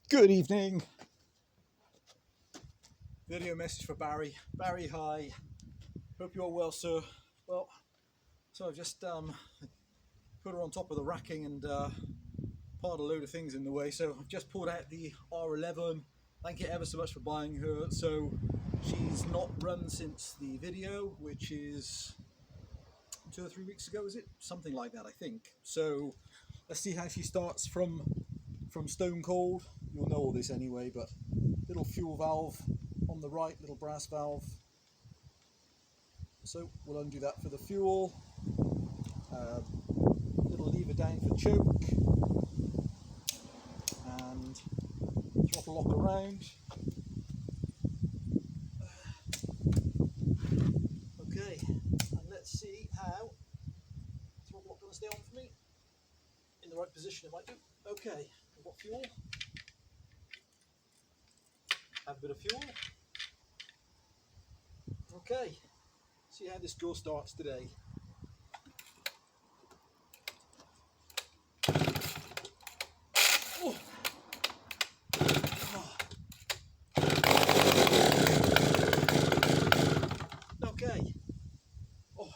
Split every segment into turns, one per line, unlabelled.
Good evening. Video message for Barry. Barry, hi. Hope you're well, sir. Well, so I've just put her on top of the racking and piled a load of things in the way. So I've just pulled out the R11. Thank you ever so much for buying her. So she's not run since the video, which is 2 or 3 weeks ago, is it? Something like that, I think. So let's see how she starts from stone cold. You'll know all this anyway, but little fuel valve on the right, little brass valve. So we'll undo that for the fuel. Little lever down for choke, and throttle lock around. Okay, and let's see how throttle lock going to stay on for me. In the right position, it might do. Okay, we've got fuel. Have a bit of fuel. Okay, see how this draw starts today. Oh. Okay. Oh.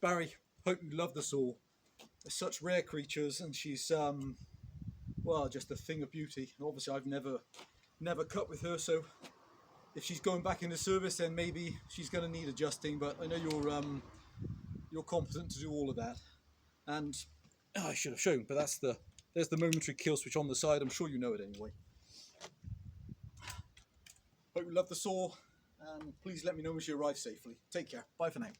Barry, hope you love the saw. They're such rare creatures, and she's well, just a thing of beauty. Obviously, I've never cut with her, so if she's going back into service, then maybe she's going to need adjusting. But I know you're competent to do all of that. And I should have shown, but there's the momentary kill switch on the side. I'm sure you know it anyway. Hope you love the saw, and please let me know when she arrives safely. Take care. Bye for now.